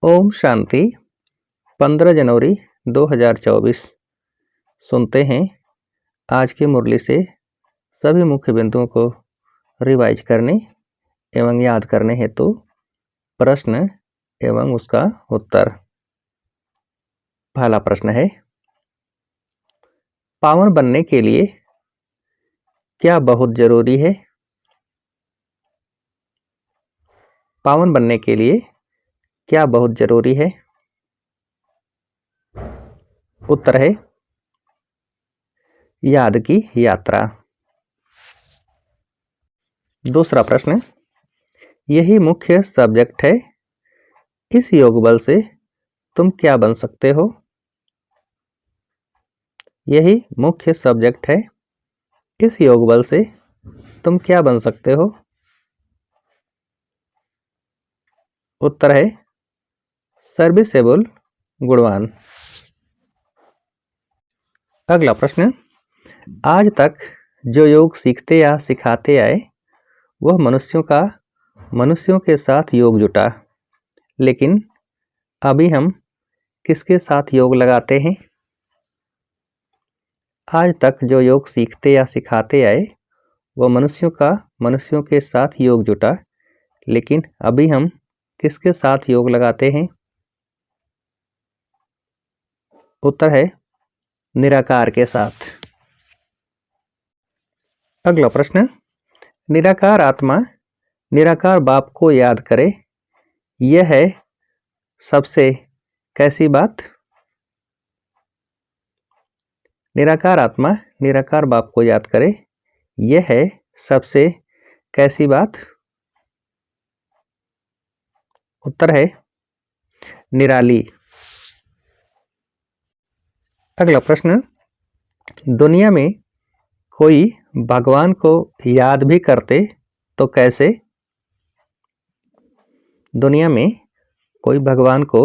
ओम शांति। 15 जनवरी 2024। सुनते हैं आज की मुरली से सभी मुख्य बिंदुओं को रिवाइज करने एवं याद करने हेतु प्रश्न एवं उसका उत्तर। पहला प्रश्न है, पावन बनने के लिए क्या बहुत जरूरी है? पावन बनने के लिए क्या बहुत जरूरी है? उत्तर है याद की यात्रा। दूसरा प्रश्न, यही मुख्य सब्जेक्ट है, इस योग बल से तुम क्या बन सकते हो? यही मुख्य सब्जेक्ट है, इस योग बल से तुम क्या बन सकते हो? उत्तर है सर्विसेबल, गुणवान। अगला प्रश्न, आज तक जो योग सीखते या सिखाते आए वह मनुष्यों के साथ योग जुटा, लेकिन अभी हम किसके साथ योग लगाते हैं? आज तक जो योग सीखते या सिखाते आए वह मनुष्यों के साथ योग जुटा, लेकिन अभी हम किसके साथ योग लगाते हैं? उत्तर है निराकार के साथ। अगला प्रश्न, निराकार आत्मा निराकार बाप को याद करे, यह है सबसे कैसी बात? निराकार आत्मा निराकार बाप को याद करे, यह है सबसे कैसी बात? उत्तर है निराली। अगला प्रश्न, दुनिया में कोई भगवान को याद भी करते तो कैसे? दुनिया में कोई भगवान को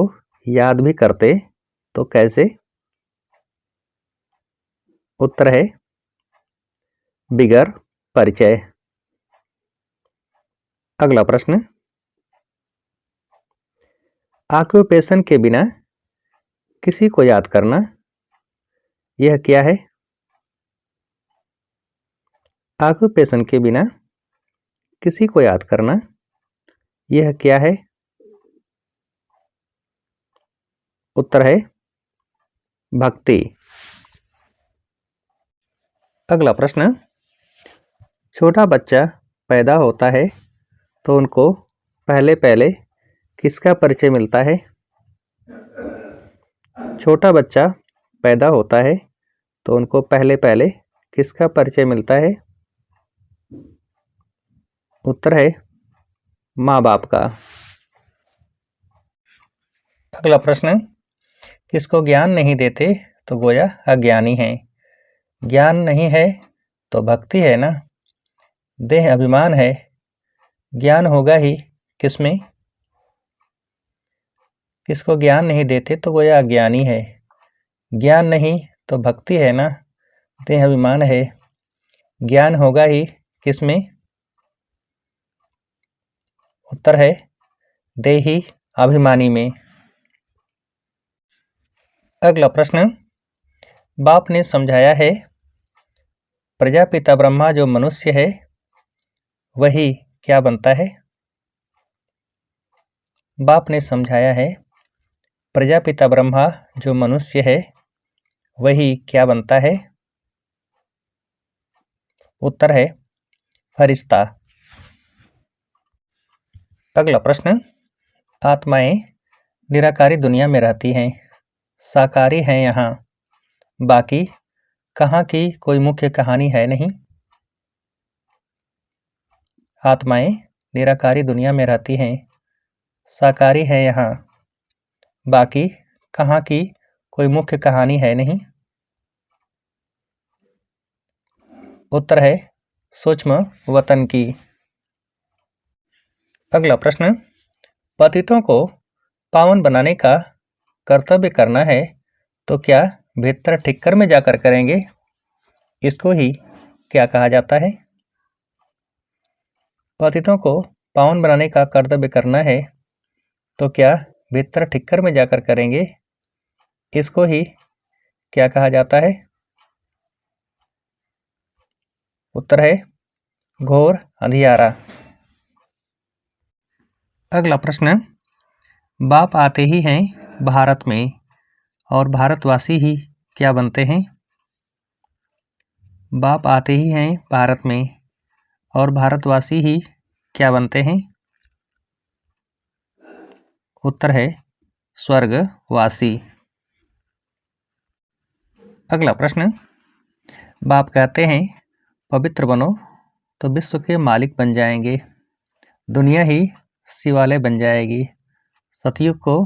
याद भी करते तो कैसे? उत्तर है बिगर परिचय। अगला प्रश्न, ऑक्यूपेशन के बिना किसी को याद करना, यह क्या है? ऑक्यूपेशन के बिना किसी को याद करना, यह क्या है? उत्तर है भक्ति। अगला प्रश्न, छोटा बच्चा पैदा होता है तो उनको पहले पहले किसका परिचय मिलता है? छोटा बच्चा पैदा होता है तो उनको पहले पहले किसका परिचय मिलता है? उत्तर है माँ बाप का। अगला प्रश्न, किसको ज्ञान नहीं देते तो गोया अज्ञानी है, ज्ञान नहीं है तो भक्ति है ना, देह अभिमान है, ज्ञान होगा ही किसमें? किसको ज्ञान नहीं देते तो गोया अज्ञानी है, ज्ञान नहीं तो भक्ति है ना, देह अभिमान है, ज्ञान होगा ही किसमें? उत्तर है देही अभिमानी में। अगला प्रश्न, बाप ने समझाया है प्रजापिता ब्रह्मा जो मनुष्य है वही क्या बनता है? बाप ने समझाया है प्रजापिता ब्रह्मा जो मनुष्य है वही क्या बनता है? उत्तर है फरिश्ता। अगला प्रश्न, आत्माएं निराकारी दुनिया में रहती हैं, साकारी हैं यहाँ, बाकी कहाँ की कोई मुख्य कहानी है नहीं? आत्माएं निराकारी दुनिया में रहती हैं, साकारी है यहाँ, बाकी कहाँ की कोई मुख्य कहानी है नहीं? उत्तर है सूक्ष्म वतन की। अगला प्रश्न, पतितों को पावन बनाने का कर्तव्य करना है तो क्या भीतर ठिक्कर में जाकर करेंगे? इसको ही क्या कहा जाता है? पतितों को पावन बनाने का कर्तव्य करना है तो क्या भीतर ठिक्कर में जाकर करेंगे, इसको ही क्या कहा जाता है? उत्तर है घोर अंधियारा। अगला प्रश्न, बाप आते ही हैं भारत में और भारतवासी ही क्या बनते हैं? बाप आते ही हैं भारत में और भारतवासी ही क्या बनते हैं? उत्तर है स्वर्गवासी। अगला प्रश्न, बाप कहते हैं पवित्र बनो तो विश्व के मालिक बन जाएंगे, दुनिया ही शिवालय बन जाएगी, सतयुग को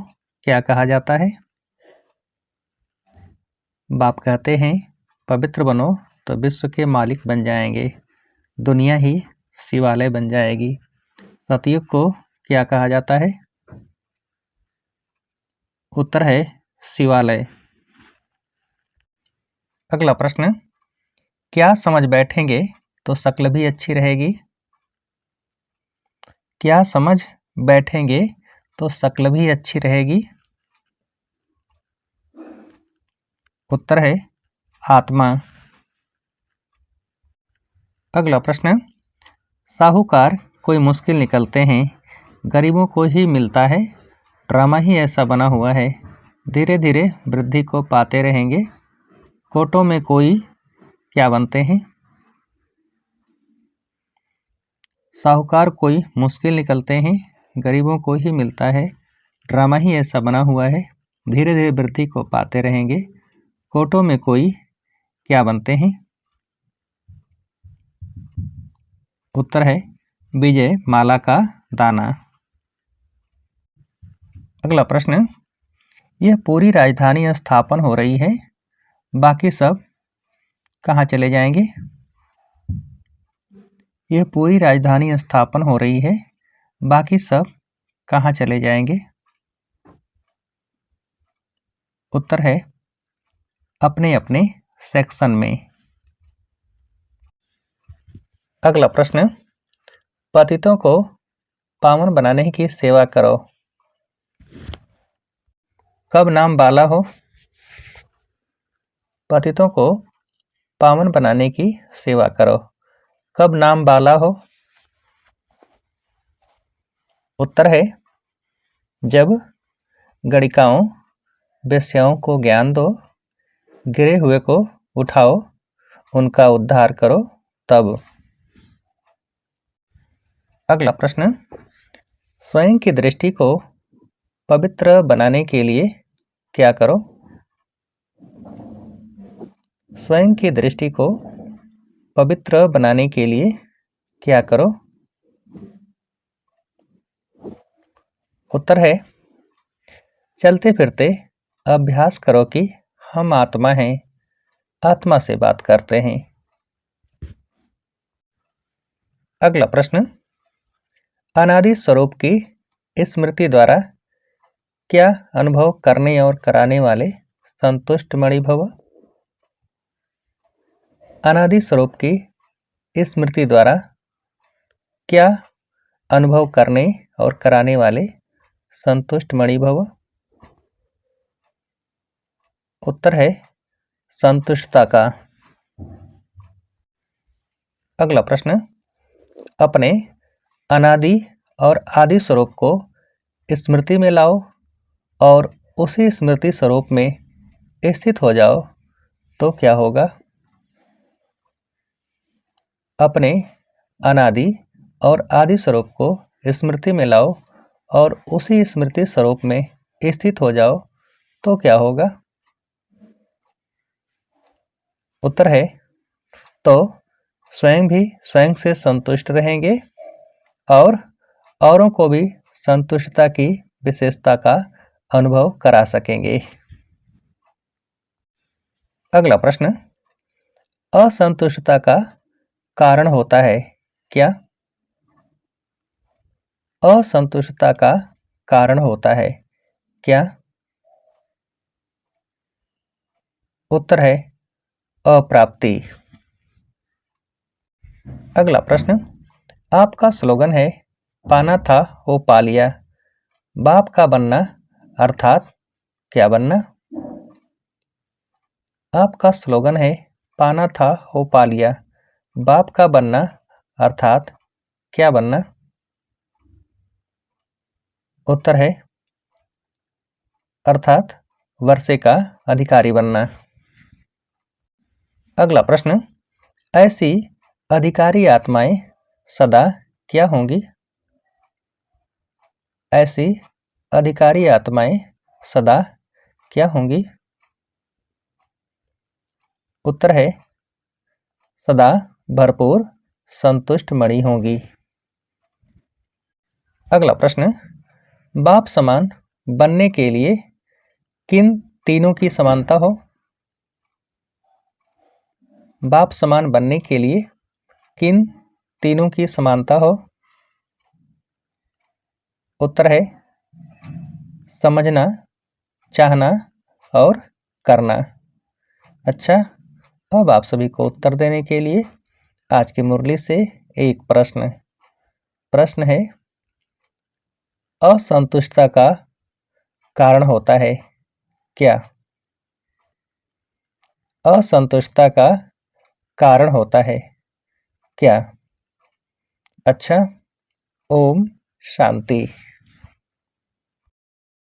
क्या कहा जाता है? बाप कहते हैं पवित्र बनो तो विश्व के मालिक बन जाएंगे, दुनिया ही शिवालय बन जाएगी, सतयुग को क्या कहा जाता है? उत्तर है शिवालय। अगला प्रश्न, क्या समझ बैठेंगे तो शक्ल भी अच्छी रहेगी? क्या समझ बैठेंगे तो शक्ल भी अच्छी रहेगी? उत्तर है आत्मा। अगला प्रश्न, साहूकार कोई मुश्किल निकलते हैं, गरीबों को ही मिलता है, ड्रामा ही ऐसा बना हुआ है, धीरे धीरे वृद्धि को पाते रहेंगे, कोटों में कोई क्या बनते हैं? साहूकार कोई मुश्किल निकलते हैं, गरीबों को ही मिलता है, ड्रामा ही ऐसा बना हुआ है, धीरे धीरे वृद्धि को पाते रहेंगे, कोटों में कोई क्या बनते हैं? उत्तर है विजय माला का दाना। अगला प्रश्न, यह पूरी राजधानी स्थापन हो रही है, बाकी सब कहाँ चले जाएंगे? यह पूरी राजधानी स्थापन हो रही है, बाकी सब कहाँ चले जाएंगे? उत्तर है अपने अपने सेक्शन में। अगला प्रश्न, पतितों को पावन बनाने की सेवा करो, कब नाम बाला हो? पतितों को पावन बनाने की सेवा करो, कब नाम बाला हो? उत्तर है जब गणिकाओं वेश्याओं को ज्ञान दो, गिरे हुए को उठाओ, उनका उद्धार करो तब। अगला प्रश्न, स्वयं की दृष्टि को पवित्र बनाने के लिए क्या करो? स्वयं की दृष्टि को पवित्र बनाने के लिए क्या करो? उत्तर है चलते फिरते अभ्यास करो कि हम आत्मा हैं, आत्मा से बात करते हैं। अगला प्रश्न, अनादि स्वरूप की स्मृति द्वारा क्या अनुभव करने और कराने वाले संतुष्ट मणि भव? अनादि स्वरूप की स्मृति द्वारा क्या अनुभव करने और कराने वाले संतुष्ट मणि भव? उत्तर है संतुष्टता का। अगला प्रश्न, अपने अनादि और आदि स्वरूप को स्मृति में लाओ और उसी स्मृति स्वरूप में स्थित हो जाओ तो क्या होगा? अपने अनादि और आदि स्वरूप को स्मृति में लाओ और उसी स्मृति स्वरूप में स्थित हो जाओ तो क्या होगा? उत्तर है तो स्वयं भी स्वयं से संतुष्ट रहेंगे और औरों को भी संतुष्टता की विशेषता का अनुभव करा सकेंगे। अगला प्रश्न, असंतुष्टता का कारण होता है क्या? असंतुष्टता का कारण होता है क्या? उत्तर है अप्राप्ति। अगला प्रश्न, आपका स्लोगन है पाना था वो पा लिया, बाप का बनना अर्थात क्या बनना? आपका स्लोगन है पाना था हो पा लिया। बाप का बनना अर्थात क्या बनना? उत्तर है अर्थात वर्षे का अधिकारी बनना। अगला प्रश्न, ऐसी अधिकारी आत्माएं सदा क्या होंगी? ऐसी अधिकारी आत्माएं सदा क्या होंगी? उत्तर है सदा भरपूर संतुष्ट मणि होंगी। अगला प्रश्न, बाप समान बनने के लिए किन तीनों की समानता हो? बाप समान बनने के लिए किन तीनों की समानता हो? उत्तर है समझना, चाहना और करना। अच्छा, अब आप सभी को उत्तर देने के लिए आज की मुरली से एक प्रश्न है, असंतुष्टता का कारण होता है क्या? असंतुष्टता का कारण होता है क्या? अच्छा, ओम शांति।